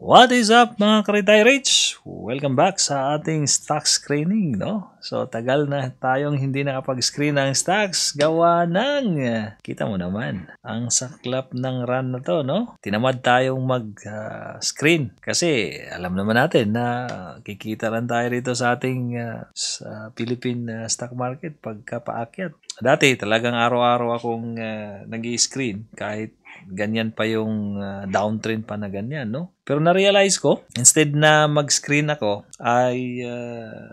What is up mga Karitay Rich? Welcome back sa ating stock screening, no? So, tagal na tayong hindi nakapag-screen ng stocks. Gawa ng, kita mo naman, ang saklap ng run na to, no? Tinamad tayong mag-screen. Kasi, alam naman natin na kikita lang tayo dito sa ating sa Philippine stock market pagka paakyat. Dati, talagang araw-araw akong nag-i-screen kahit ganyan pa yung downtrend pa na ganyan, no? Pero na-realize ko, instead na mag-screen ako, ay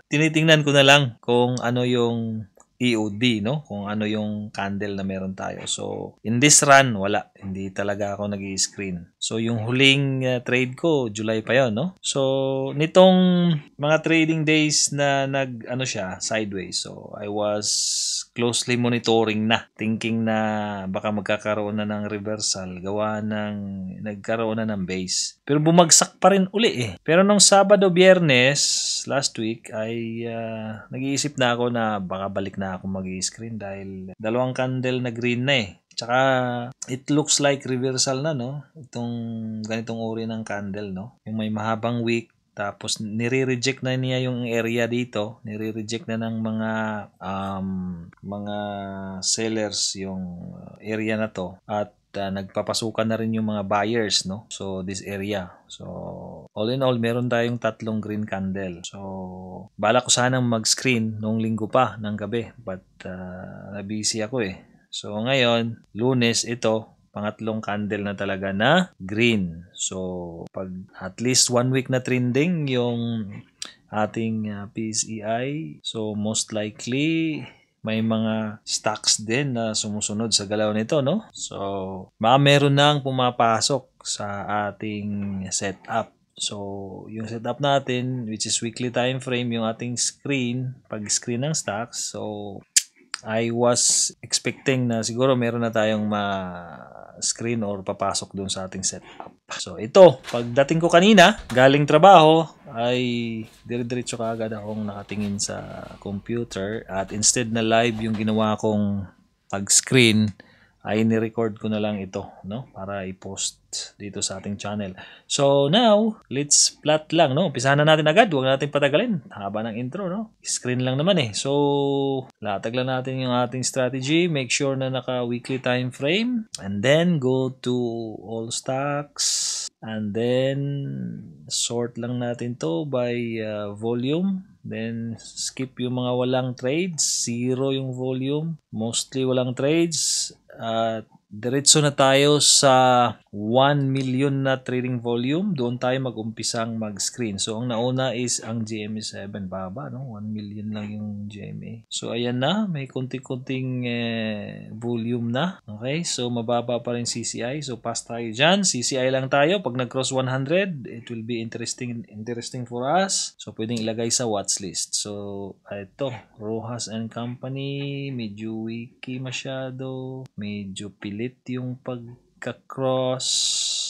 tinitingnan ko na lang kung ano yung EOD, no? Kung ano yung candle na meron tayo. So, in this run, wala. Hindi talaga ako nag-i-screen. So, yung huling trade ko, July pa yon, no? So, nitong mga trading days na ano siya, sideways. So, I was closely monitoring na, thinking na baka magkakaroon na ng reversal, gawa ng nagkaroon na ng base. Pero bumagsak pa rin uli eh. Pero nung Sabado, Biyernes, last week, ay nag-iisip na ako na baka balik na ako mag-i-screen dahil dalawang candle na green na eh. Tsaka, it looks like reversal na, no? Itong ganitong uri ng candle, no? Yung may mahabang wick, tapos nire-reject na niya yung area dito, nire-reject na ng mga sellers yung area na to at nagpapasukan na rin yung mga buyers, no? So this area. So all in all, meron tayong tatlong green candle. So bala ko sanang mag-screen noong linggo pa ng gabi, but na-busy ako eh. So ngayon, Lunes ito, pangatlong candle na talaga na green. So, pag at least 1 week na trending yung ating PSEI, so most likely may mga stocks din na sumusunod sa galaw nito, no? So, meron nang pumapasok sa ating setup. So, yung setup natin, which is weekly time frame, yung ating screen, pag-screen ng stocks. So, I was expecting na siguro meron na tayong ma-screen or papasok dun sa ating setup. So ito, pagdating ko kanina, galing trabaho, ay dire-diretso kaagad akong nakatingin sa computer at instead na live yung ginawa kong pag-screen, ay ni-record ko na lang ito, no? Para i-post dito sa ating channel. So now, let's plot lang, no? Umpisahan na natin agad, huwag natin patagalin. Haba ng intro, no? Screen lang naman eh. So, latag lang natin yung ating strategy. Make sure na naka-weekly time frame. And then, go to all stocks. And then, sort lang natin to by volume. Then, skip yung mga walang trades. Zero yung volume. Mostly walang trades. At diretso na tayo sa 1 million na trading volume. Doon tayo mag-umpisang mag-screen. So, ang nauna is ang GMA7. Baba, no? 1 million lang yung GMA. So, ayan na. May konting-konting volume na. Okay? So, mababa pa rin CCI. So, pass tayo dyan. CCI lang tayo. Pag nag-cross 100, it will be interesting for us. So, pwedeng ilagay sa watch list. So, ito. Rojas and Company. Medyo wiki masyado. Medyo pilit yung pagka-cross.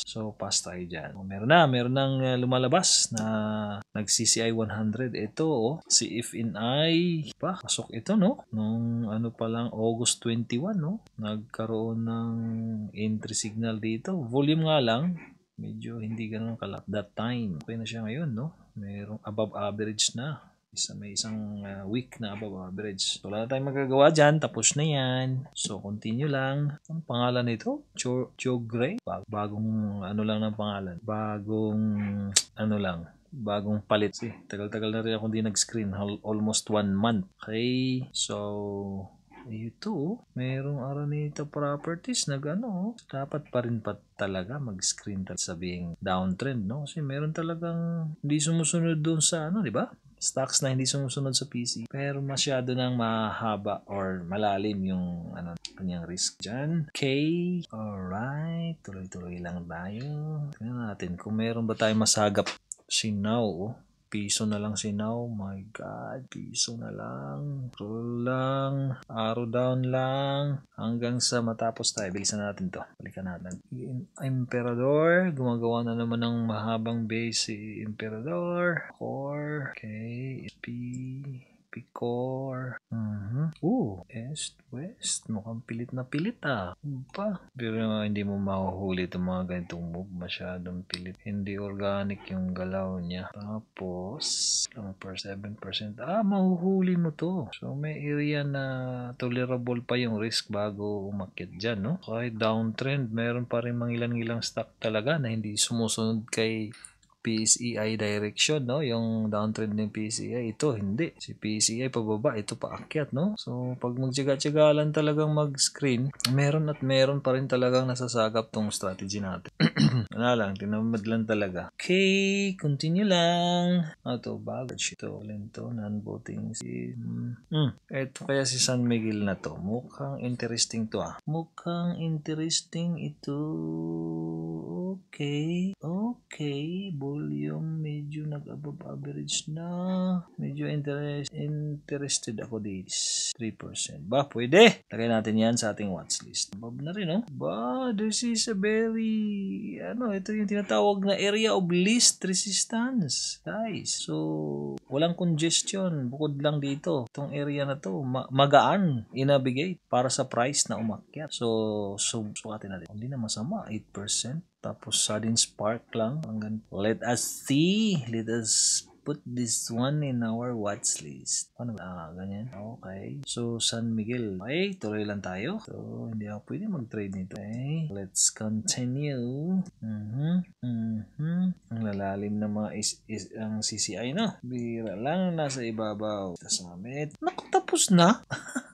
So, pass tayo dyan. Meron nang lumalabas na nag-CCI 100. Ito, si If-in-I. Pasok ito, no? Nung ano pa lang, August 21, no? Nagkaroon ng entry signal dito. Volume nga lang. Medyo hindi ganun kalap. That time. Okay na siya ngayon, no? Merong above average na. May isang week na above average. So, wala na tayong magagawa dyan. Tapos na yan. So, continue lang. Ang pangalan nito? Chogre? Bagong ano lang ng pangalan. Bagong palit. Tagal-tagal na rin ako hindi nag-screen. Almost 1 month. Okay. So, ito, merong Araneta Properties dapat pa rin talaga mag-screen sabing downtrend, no? Kasi meron talagang hindi sumusunod doon sa di ba? Stocks na hindi sumusunod sa PC. Pero masyado nang mahaba or malalim yung kanyang risk dyan. Okay. Alright. Tuloy-tuloy lang tayo. Tingnan natin kung meron ba tayong masagap. Sinaw. Piso na lang sinaw. My God. Piso na lang. Roll lang. Arrow down lang. Hanggang sa matapos tayo. Bilisan natin to. Balikan natin. Emperador. Gumagawa na naman ng mahabang base si Emperador. Core. Okay. SP. Picor. East, west. Mukhang pilit na pilit Pero hindi mo mahuhuli itong mga ganitong move. Masyadong pilit. Hindi organic yung galaw niya. Tapos, lang per 7%. Mahuhuli mo to. So, may area na tolerable pa yung risk bago umakyat dyan, no? Kahit downtrend, meron pa rin mga ilang stock talaga na hindi sumusunod kay PSEI direction, no? Yung downtrend ng PSEI, ito hindi. Si PSEI pababa, ito paakyat, no? So, pag magtiyaga-tiyaga lang talagang mag-screen, meron pa rin talagang nasasagap tong strategy natin. Tinamad lang talaga. Okay, continue lang. Ito, bago. Ito, lento, non-voting. Ito kaya si San Miguel na to. Mukhang interesting to Mukhang interesting ito. Okay. Volume medyo nag-above average na. Medyo interested ako dito. 3%. Pwede. Lagay natin yan sa ating watchlist. Above na rin, no? This is a very, ito yung tinatawag na area of least resistance. Guys, so, walang congestion. Bukod lang dito. Itong area na to, magaan i-navigate para sa price na umakyat. So sukatin natin. Hindi na masama. 8%. Tapos sudden spark lang. Let us see. Let us put this one in our watch list. Ganyan. Okay. So, San Miguel. Okay, tuloy lang tayo. So, hindi ako pwede mag-trade nito. Okay. Let's continue. Ang lalalim na mga ang CCI, no? Bira lang nasa ibabaw. Summit. Naku, tapos na?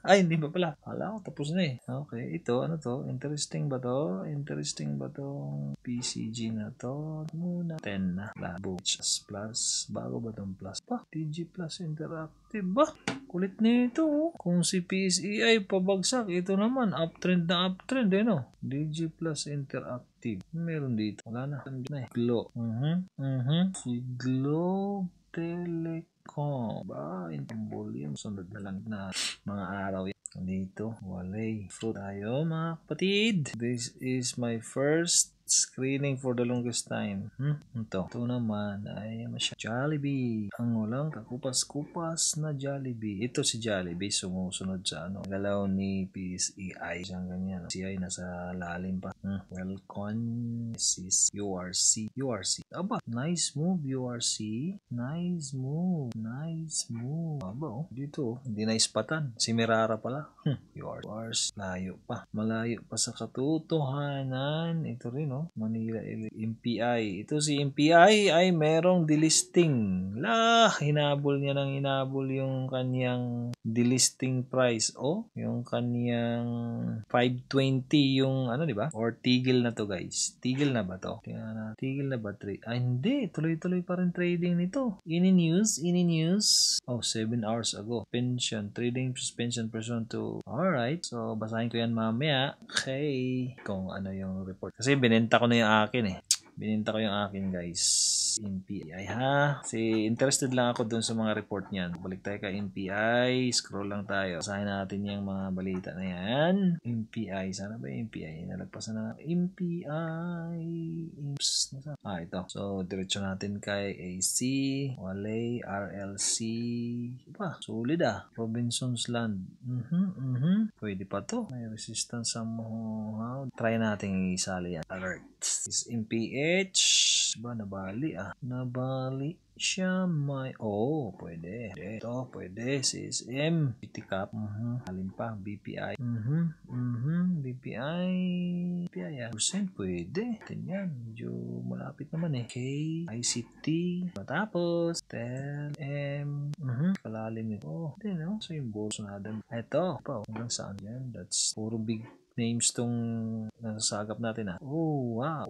Ay, hindi ba pala? Hala ko, tapos na Okay, ito, ano to? Interesting ba to? PCG na to? Muna. 10 na. Labo. Plus. Bago ba tong plus? TG Plus Interactive ba? Kulit nito. Kung si PSEI pabagsak, ito naman, uptrend na uptrend, no? DG Plus Interactive. Meron dito. Wala na. Glow. Si Globe Telecom. Yung volume. Sunod na lang na mga araw yan. Dito, walay. Fruit tayo, mga kapatid. This is my first screening for the longest time. Ito naman ay Jollibee. Ang walang kakupas-kupas na Jollibee. Ito si Jollibee sumusunod sa galaw ni PSEI. Siyang ganyan. PSEI nasa lalim pa. Welcome. This is URC. Aba, nice move URC. Nice move. Aba, dito. Hindi na ispatan. Si Merara pala. URC. Malayo pa sa katotohanan. Ito rin, Manila MPI. Ito si MPI ay merong delisting. Hinabol niya yung kanyang delisting price. Yung kanyang 520 yung di ba? Or tigil na to, guys. Tigil na ba to? Tigil na ba trade? Hindi. Tuloy-tuloy pa rin trading nito. Any news? 7 hours ago. Trading suspension person to. Alright. So, basahin ko yan mamaya. Okay. Kung ano yung report. Kasi binenta ko na yung akin, guys. NPI, interested lang ako dun sa mga report niyan. Balik tayo kay NPI. Scroll lang tayo. Basahin natin yung mga balita na yan. NPI. Sana ba NPI? Nalagpasan na. NPI. Ito. So, diretso natin kay AC. Walay. RLC. Solid Robinson's Land. Pwede pa to. May resistance somehow. Try natin isali yan. Alert. Is MPH. Nabali siya pwede. Ito, pwede. CSM. PTCAP. Alin pa. BPI. BPI. Percent, pwede. Yan. Medyo malapit naman Okay. ICT. Matapos. TEL-M. Kalalim nito. So, yung Bolsonaro. Ito. Hanggang saan yan? That's puro big names tong nasasagap natin Wow.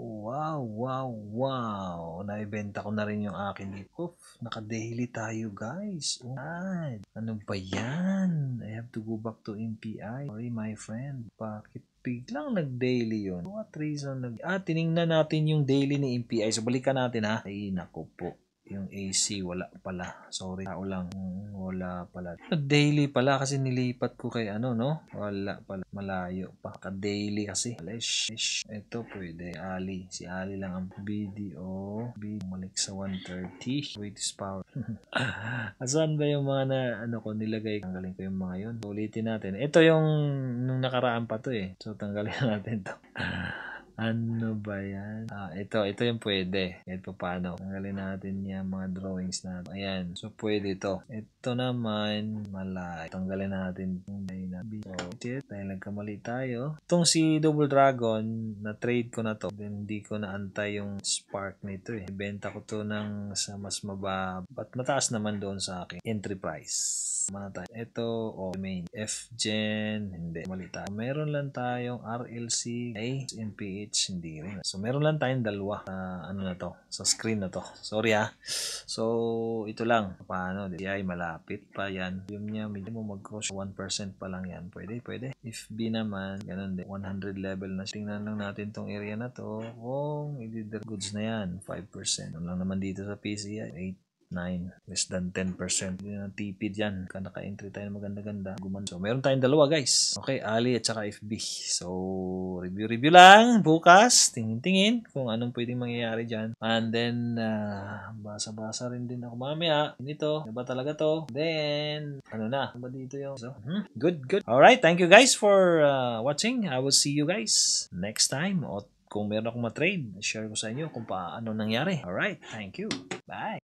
Naibenta ko na rin yung akin dito. Naka-daily tayo, guys. Ano ba yan? I have to go back to MPI. Sorry, my friend. Bakit biglang nag-daily yun? What reason? Tiningnan natin yung daily ni MPI. So, balikan natin Ay, naku po. Yung AC, wala pala. Sorry, tao lang. Wala pala. Daily pala kasi nilipat ko kay Wala pala. Malayo pa. Ka-daily kasi. Ito pwede. Si Ali lang ang video. Balik sa 130. Weight is power. Asan ba yung mga na ano ko nilagay? Tanggalin ko yung mga yun. Ulitin natin. Ito yung nung nakaraan pa to eh. So tanggalin natin to. Ano ba yan? Ito yung pwede. Ito paano? Tanggalin natin yung mga drawings natin. Ayan. So, pwede ito. Ito naman, malay. Tanggalin natin. So, dahil nagkamali tayo. Itong si Double Dragon, na-trade ko na to. Then, hindi ko naantay yung spark nito eh. Ibenta ko to ng sa mas mababa. But mataas naman doon sa akin. Entry price. Mana tayo? Ito, main. F-Gen, hindi. Mali tayo. Meron lang tayong RLC, NPH, hindi rin. So, meron lang tayong dalawa ano na to, sa screen na to. Sorry So, ito lang. Paano? DI, malapit pa yan. Yung niya, medyo mo mag-cross 1% pa lang yan. Pwede. If B naman, ganun din. 100 level na. Tingnan lang natin tong area na to. Kung i-deliver goods na yan, 5%. Ano lang naman dito sa PCI, 9, less than 10%. Hindi na tipid yan. Naka-entry tayo maganda-ganda. So, meron tayong dalawa guys. Okay, Ali at saka FB. So, review lang bukas. Tingin-tingin kung anong pwedeng mangyayari dyan. And then, basa-basa rin din ako mamaya. Nito, ano ba talaga to? Then, ano na? Ano ba dito yung? So, good. Alright, thank you guys for watching. I will see you guys next time. O kung meron akong matrade, share ko sa inyo kung paano nangyari. Alright, thank you. Bye.